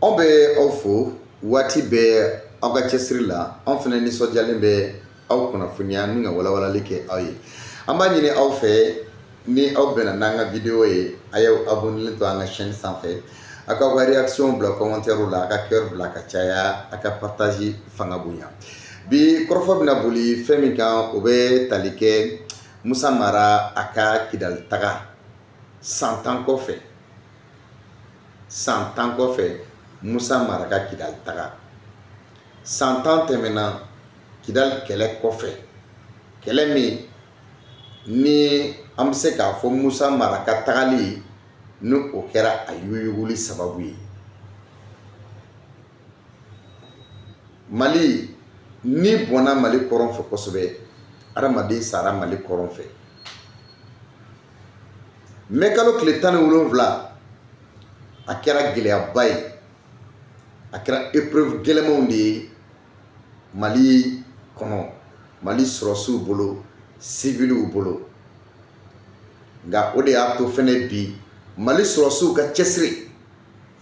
On bɛ aw fo waati bɛɛ aw ka cɛsiri la an fana nisɔndiyalen bɛ aw kunnafoniya ni ka walawalali kɛ aw ye an b'a ɲini aw fɛ ni aw bɛnna n'an ka video ye a y'aw abonné to an ka chaîne sanfɛ a ka réaction bila commentaire la a ka cœur bila ka caya a ka partage fanga bonya bi kɔrɔfɔ bɛna boli fɛn min kan o bɛ tali kɛ Musa Mara a ka Kidali taga 100 ans kɔfɛ 100 ans kɔfɛ Musa Mara ka Kidali taga 100 ans tɛmɛna Kidali kɛlɛ kɔfɛ kɛlɛ min ni an bɛ se k'a fɔ Musa Mara ka tagali ni o kɛra a yuyuguli sababu ye Mali ni bɔnna Mali kɔrɔn fɛ kosɛbɛ adamaden sara Mali kɔrɔn fɛ mais kalo tile 17 a kɛra gɛlɛyaba ye a kɛra épreuve gɛlɛmanw de ye Mali kɔnɔ Mali sɔrɔsiw bolo civiliw bolo nka o de y'a to fɛnɛ bi Mali sɔrɔsiw ka cɛsiri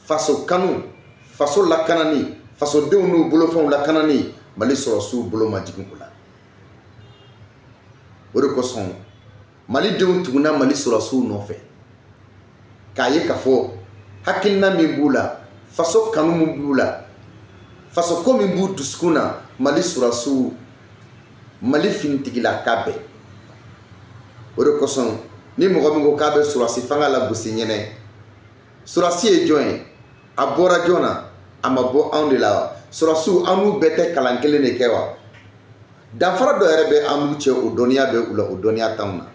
faso kanu faso lakanani fasodenw n'u bolofɛnw lakanani Mali sɔrɔsiw bolo ma jigin o la o de kosɔn Malidenw tuguna Mali sɔrɔsiw nɔfɛ k'a ye k'a fɔ hakilina min b'u la faso kanu min b'u la faso ko min b'u dusukun na Mali sɔrɔsiw Mali finitigilaka bɛɛ o de kosɔn ni mɔgɔ min ko k'a bɛ sɔrɔsi fanga la gosi ɲɛnɛ sɔrɔsi ye jɔn ye a bɔra jɔn na a ma bɔ anw de la wa sɔrɔsiw an n'u bɛɛ tɛ kalan kelen de kɛ wa danfara dɔ yɛrɛ bɛ an n'u cɛ o dɔnniya bɛ u la o dɔnniya t'anw na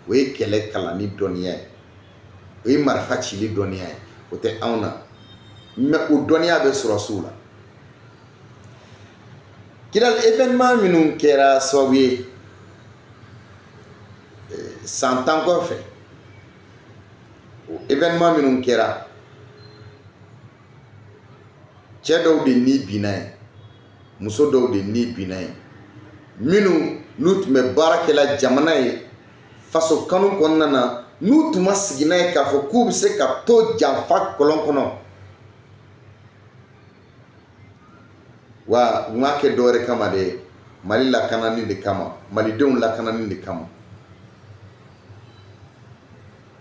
o ye kɛlɛ kalanni dɔnniya ye o ye marifa cili dɔnniya ye o tɛ anw na mais o dɔnniya bɛ sɔrɔsiw la Kidali événement minnu kɛra sababu ye 100 ans kɔfɛ o événement minnu kɛra cɛ dɔw de ni binna ye muso dɔw de ni binna ye minnu n'u tun bɛ baara kɛla jamana ye faso kanu kɔnɔna na n'u tun ma sigi n'a ye k'a fɔ k'u bɛ se ka to janfa kɔlɔn kɔnɔ wa u m'a kɛ dɔwɛrɛ kama dɛ Mali lakanani de kama Malidenw lakanani de kama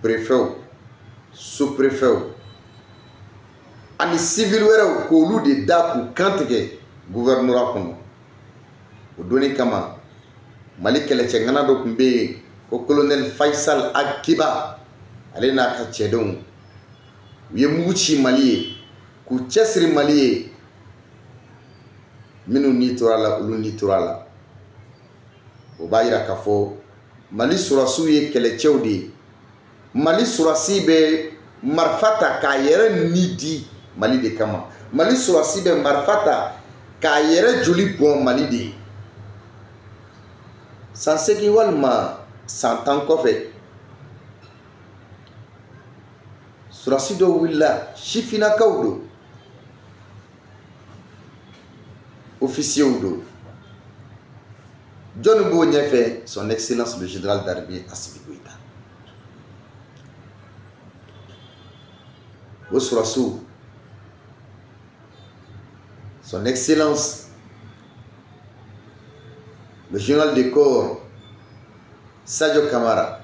préfets sous-préfets ani civil wɛrɛw k'olu de da k'u kantigɛ gouvernorat kɔnɔ o donni kama Mali kɛlɛcɛ ŋana dɔ tun bɛ yen ko colonel Faisal Akiba ale n'a ka cɛdenw u ye mugu ci Mali ye k'u cɛsiri Mali ye minnu ni tora la olu ni tora la o b'a jira k'a fɔ Mali sɔrɔsiw ye kɛlɛcɛw de ye Mali sɔrɔsi bɛ marifa ta k'a yɛrɛ ni di Mali de kama Mali sɔrɔsi bɛ marifa ta k'a yɛrɛ joli bɔn Mali de ye 108 walima 100 ans kɔfɛ sɔrɔsi dɔw wulila sifinnakaw don officiers don jɔnni b'o ɲɛfɛ son excellence le général d'armée Assimi Goïta o sɔrɔsiw son excellence le général de corps Sadio Camara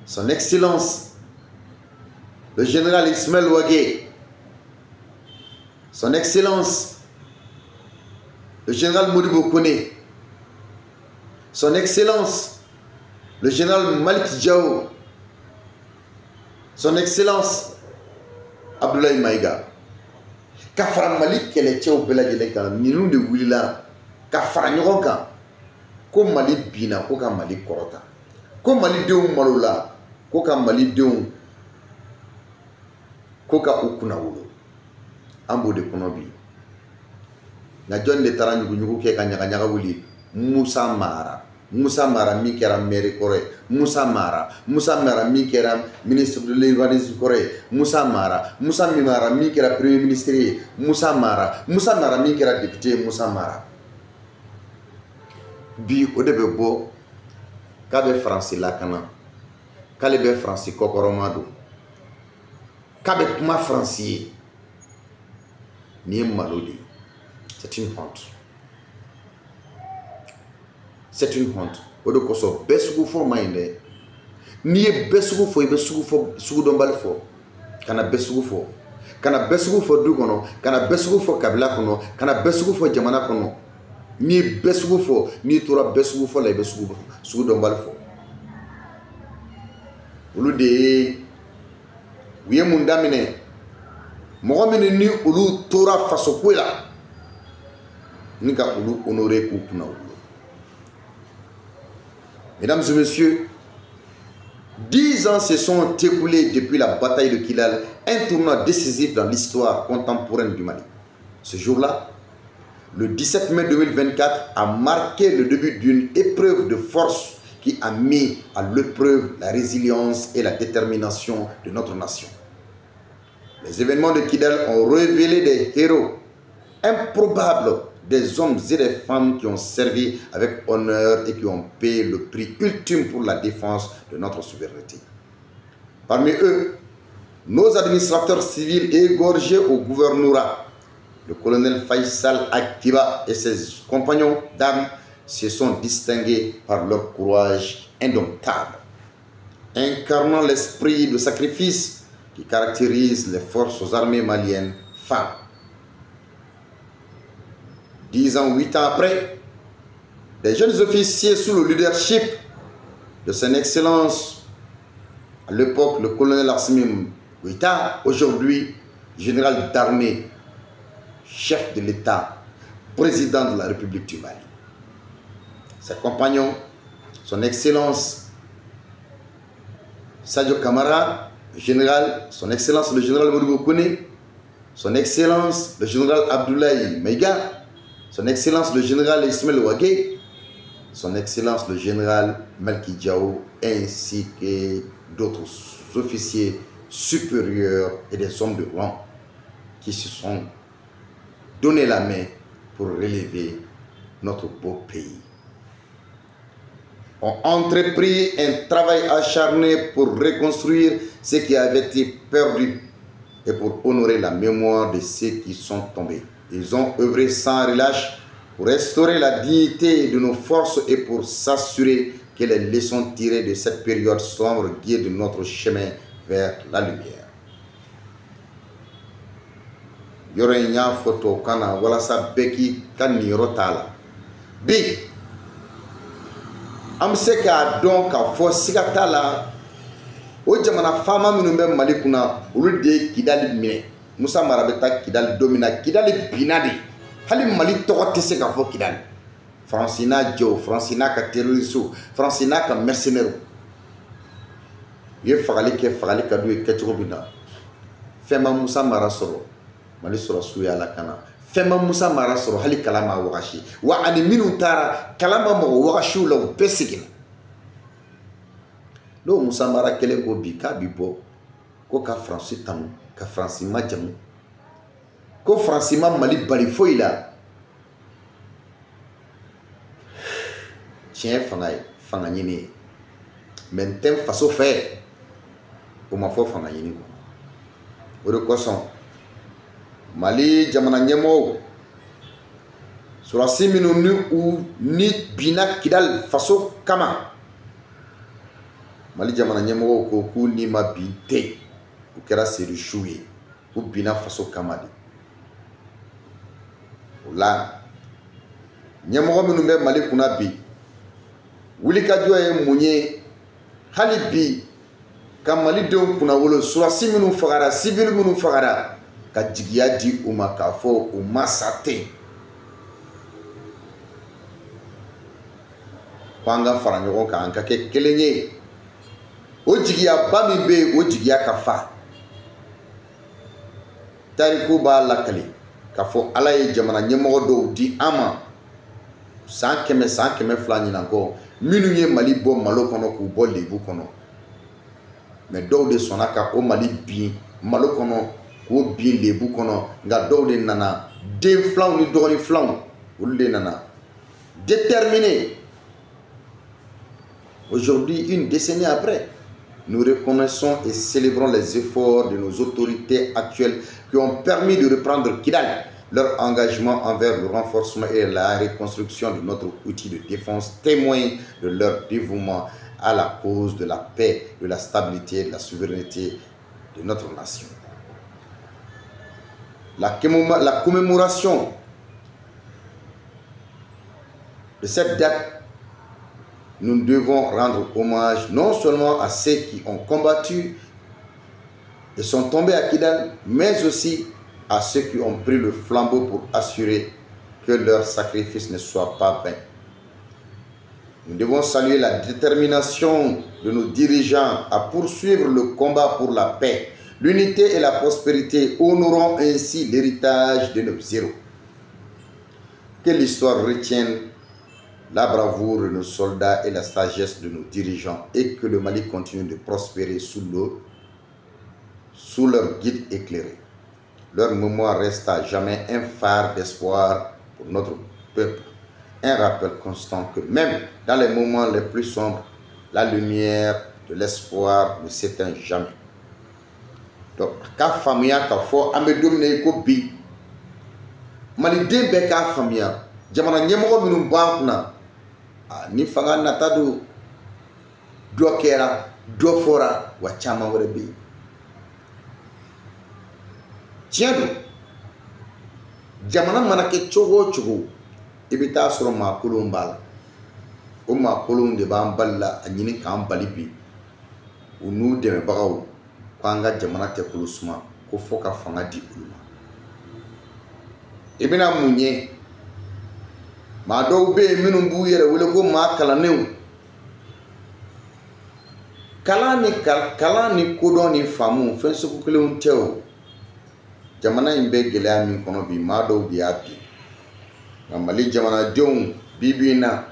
son excellence le général Ismaël Ouagué son excellence le général Modibo Koné, son excellence le général Malik Diao, son excellence Abdoulaye Maïga ka fara Mali kɛlɛcɛw bɛɛ lajɛlen kan ninnu de wulila ka fara ɲɔgɔn kan ko Mali binna ko ka Mali kɔrɔta ko Malidenw malola ko ka Malidenw ko ka u kunna wolo an b'o de kɔnɔ bi nka jɔn de taara ɲuguɲugu kɛ ka ɲagaɲaga wuli Musa Mara min kɛra maire kɔrɔ ye Musa Mara min kɛra ministre de l'urbanisme kɔrɔ ye Musa Mara min kɛra premier ministre ye Musa Mara min kɛra député ye Musa Mara bi o de bɛ bɔ k'a bɛ Faransi lakana k'ale bɛ Faransi kɔkɔrɔma don k'a bɛ kuma Faransi ye ni ye malo de ye. C'est une honte. C'est une honte. O de kosɔn bɛɛ sugu fɔ man ɲi dɛ. N'i ye bɛɛ sugu fɔ i bɛ sugu fɔ sugudɔnbali fɔ. Kana bɛɛ sugu fɔ. Kana bɛɛ sugu fɔ du kɔnɔ. Kana bɛɛ sugu fɔ kabila kɔnɔ. Kana bɛɛ sugu fɔ jamana kɔnɔ. N'i ye bɛɛ sugu fɔ, n'i tora bɛɛ sugu fɔ la i bɛ sugudɔnbali fɔ. Olu de ye u ye mun daminɛ mɔgɔ minnu ni olu tora faso ko la ni ka olu honorer k'u kunna wolo. Mesdames et messieurs, 10 ans se sont écoulés depuis la bataille de Kidal, un tournant décisif dans l'histoire contemporaine du Mali. Ce jour-là, le 17 mai 2024, a marqué le début d'une épreuve de force qui a mis à l'épreuve la résilience et la détermination de notre nation. Les événements de Kidal ont révélé des héros improbables, des hommes et des femmes qui ont servi avec honneur et qui ont payé le prix ultime pour la défense de notre souveraineté. Parmi eux, nos administrateurs civils égorgés au gouvernorat, le colonel Faisal Akiba et ses compagnons d'armes se sont distingués par leur courage indomptable, incarnant l'esprit de sacrifice qui caractérise les forces armées maliennes femmes. 10 ans, 8 ans après, des jeunes officiers sous le leadership de son excellence, à l'époque le colonel Assimi Goïta, aujourd'hui général d'armée, chef de l'État, président de la République du Mali. Ses compagnons, son excellence Sadio Kamara, général, son excellence le général Modibo Kone, son excellence le général Abdoulaye Meiga, son excellence le général Ismaël Ouagé, son excellence le général Malki Diao, ainsi que d'autres officiers supérieurs et des hommes de rang qui se sont donné la main pour relever notre beau pays. Ont entrepris un travail acharné pour reconstruire ce qui avait été perdu et pour honorer la mémoire de ceux qui sont tombés. Ils ont œuvré sans relâche pour restaurer la dignité de nos forces et pour s'assurer que les leçons tirées de cette période sombre guident notre chemin vers la lumière. Yore nya photo kana wala sa beki kan ni rotala bi am se ka don ka fo sigata la o jamana fama minnu bɛ Mali kunna olu de Kidali minɛ Musa Mara bɛ taa Kidali domina Kidali binna de hali Mali tɔgɔ tɛ se ka fɔ Kidali Faransi n'a jɛw Faransi n'a ka terroriste Faransi n'a ka mercenaires u ye fagali kɛ fagali ka d'u ye kɛcogo min na fɛn ma Musa Mara sɔrɔ Mali sɔrɔsiw y'a lakana fɛn ma Musa Mara sɔrɔ hali kalan ma wagasi wa ani minnu taara kalan ma mɔgɔ wagasiw la u bɛɛ seginna n'o Musa Mara kɛlen ko bi k'a bi bɔ ko ka Faransi tanu ka Faransi majamu ko Faransi ma Mali bali foyi la tiɲɛ fanga ye fanga ɲini ye mais n tɛ faso fɛ o ma fɔ fanga ɲini kɔ o de kosɔn Mali jamana ɲɛmɔgɔw surasi minnu ni binna Kidali faso kama Mali jamana ɲɛmɔgɔw ko k'u ni ma bin tɛ u kɛra serisiw ye k'u binna faso kama de o la ɲɛmɔgɔ minnu bɛ Mali kunna bi wulikajɔ ye mun ye hali bi ka Malidenw kunna wolo surasi minnu fagara civil minnu fagara ka jigiya di u ma k'a fɔ u ma sa ten ko an ka fara ɲɔgɔn kan an ka kɛ kelen ye o jigiyaba min bɛ yen o jigiya ka fa tariku b'a lakale k'a fɔ Ala ye jamana ɲɛmɔgɔ dɔw di an ma san 100 200 ɲinan kɔ minnu ye Mali bɔ malo kɔnɔ k'u bɔ lebu kɔnɔ mais dɔw de sɔnna ka o Mali bin malo kɔnɔ k'o bin lebu kɔnɔ nka dɔw de nana den filanw ni dɔgɔnin filanw olu de nana déterminés. Aujourd'hui, une décennie après, nous reconnaissons et célébrons les efforts de nos autorités actuelles qui ont permis de reprendre Kidal Leur engagement envers le renforcement et la reconstruction de notre outil de défense témoigne de leur dévouement à la cause de la paix, de la stabilité et de la souveraineté de notre nation. La commémoration de cette date, nous devons rendre hommage non seulement à ceux qui ont combattu et sont tombés à Kidal, mais aussi à ceux qui ont pris le flambeau pour assurer que leur sacrifice ne soit pas vain. Nous devons saluer la détermination de nos dirigeants à poursuivre le combat pour la paix, l'unité et la prospérité, honorant ainsi l'héritage de nos héros. Que l'histoire retienne la bravoure de nos soldats et la sagesse de nos dirigeants et que le Mali continue de prospérer sous leur guide éclairé. Leur mémoire reste à jamais un phare d'espoir pour notre peuple, un rappel constant que même dans les moments les plus sombres, la lumière de l'espoir ne s'éteint jamais. Donc, ka famia ka fo amedumne ko bi Mali dembe ka famia jamana nyemo minum bankuna ni fanga natadu do kera do fora wa chama wala bi tiado jamana manake chogo chogo ibita soro ma kulum bal o ma kulum de ban balla anyini kan balibi unu de bagaw kwanga jamana te kulusuma ko foka fanga di uluma ibina munye ma do be minum bu yere wala ko ma kala new kala ni ko don ni famu fen su ko kelon tew jamana imbe gele min kono bi ma do bi abi Mali jamana deun bibina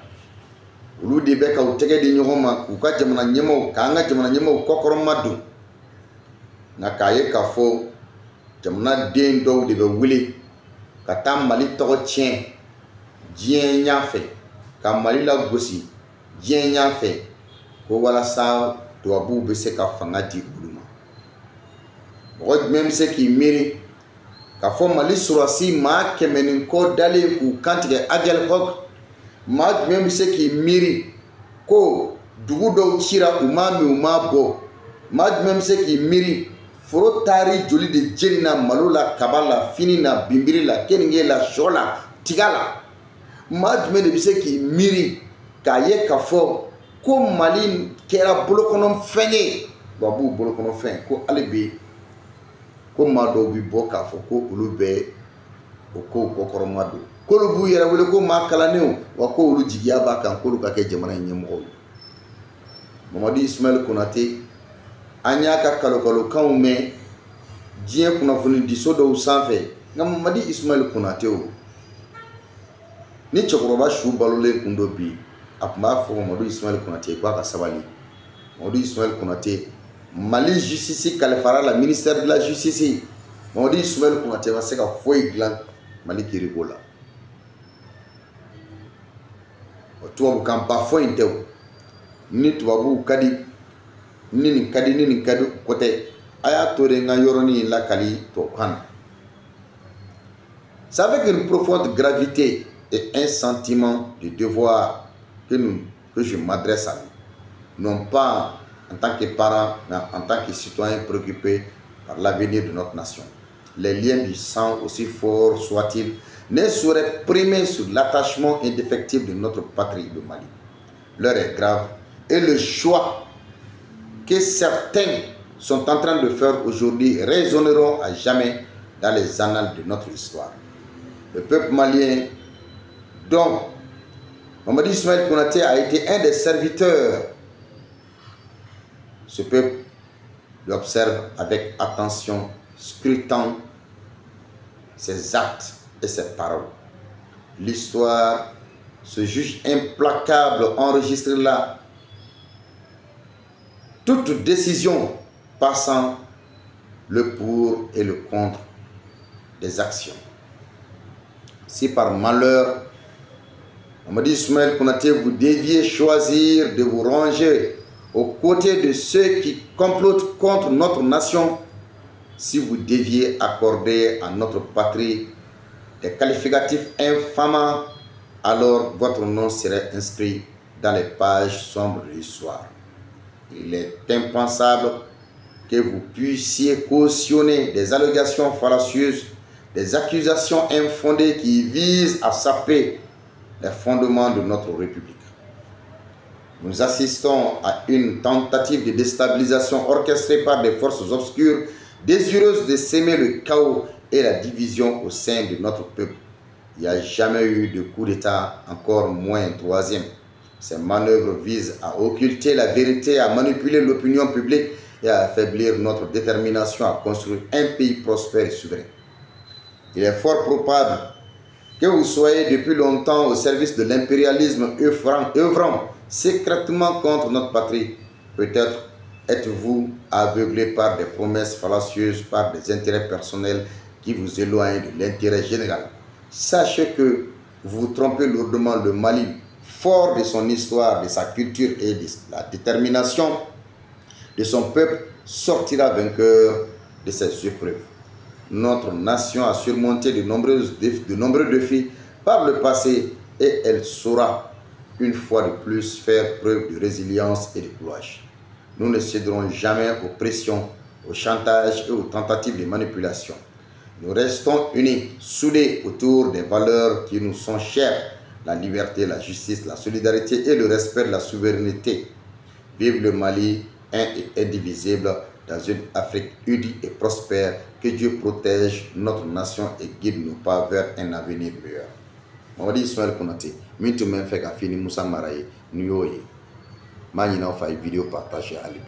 ulu di be ka utege di nyoma ku ka jamana nyemo ka nga jamana nyemo kokoro madu na kaye ka fo jamana den do de be wuli ka tam Mali to tien jien nyafe ka Mali la gosi jien nyafe ko wala sa to abu be se ka fanga di uluma o même se ki miri ka fo Mali surasi ma kemenin ko dale ku kantige agel hok ma même se ki miri ko dugu do chira uma bo ma même se ki miri foro tari joli de jerina malula kabala finina bimbiri la keninge la shola tigala ma même se ki miri ka ye ka fo ko Mali kera bolokono fenye babu bolokono fen ko alebe ko ma do bi bo ka fo ko ulu be o ko kokoro madu ko lu bu yere wele ko ma kala new wa ko ulu jigiya ba kan ko lu ka ke jamana nyemo Mamadou Ismaël Konaté anya ka kalo kan me jien kuna funi diso do sanfe ngam Mamadou Ismaël Konaté o ni chokoroba shu balole kundo bi apma fo Mamadou Ismaël Konaté kwa ka sabali Mamadou Ismaël Konaté Mali justice kalifara la ministère de la justice Mamadou Ismaël Konaté va se ka foi glan Mali kiribola o tubabu kan ba foi ntew ni tubabu kadi ni kadi kote aya tore nga yoroni la kali to kana. C'est avec une profonde gravité et un sentiment de devoir que je m'adresse à lui, non pas en tant que parent, mais en tant que citoyen préoccupé par l'avenir de notre nation. Les liens du sang, aussi forts soient-ils, ne sauraient primer sur l'attachement indéfectible de notre patrie, le Mali. L'heure est grave et le choix que certains sont en train de faire aujourd'hui résonneront à jamais dans les annales de notre histoire. Le peuple malien, dont Mamadou Ismaël Konaté a été un des serviteurs, ce peuple l'observe avec attention, scrutant ses actes et ses paroles. L'histoire se juge implacable, enregistrée là. Toute décision passant le pour et le contre des actions. Si par malheur, Mamadou Ismaël Konaté, vous deviez choisir de vous ranger aux côtés de ceux qui complotent contre notre nation, si vous deviez accorder à notre patrie des qualificatifs infamants, alors votre nom serait inscrit dans les pages sombres de l'histoire. Il est impensable que vous puissiez cautionner des allégations fallacieuses, des accusations infondées qui visent à saper les fondements de notre République. Nous assistons à une tentative de déstabilisation orchestrée par des forces obscures désireuses de s'aimer le chaos et la division au sein de notre peuple. Il n'y a jamais eu de coup d'État, encore moins un troisième. Ces manœuvres visent à occulter la vérité, à manipuler l'opinion publique et à affaiblir notre détermination à construire un pays prospère et souverain. Il est fort probable que vous soyez depuis longtemps au service de l'impérialisme œuvrant secrètement contre notre patrie. Peut-être êtes-vous aveuglé par des promesses fallacieuses, par des intérêts personnels qui vous éloignent de l'intérêt général. Sachez que vous vous trompez lourdement. Le Mali, fort de son histoire, de sa culture et de la détermination de son peuple, sortira vainqueur de ces épreuves. Notre nation a surmonté de nombreux défis par le passé et elle saura une fois de plus faire preuve de résilience et de courage. Nous ne céderons jamais aux pressions, aux chantages et aux tentatives de manipulation. Nous restons unis, soudés autour des valeurs qui nous sont chères, la liberté, la justice, la solidarité et le respect de la souveraineté. Vive le Mali, un et indivisible, dans une Afrique unie et prospère. Que Dieu protège notre nation et guide nos pas vers un avenir meilleur. Mamadi Ismaël Konaté, mintu men fait ka fini Moussa Maraye, nuyoye. Ma ñina fa vidéo partager à lui.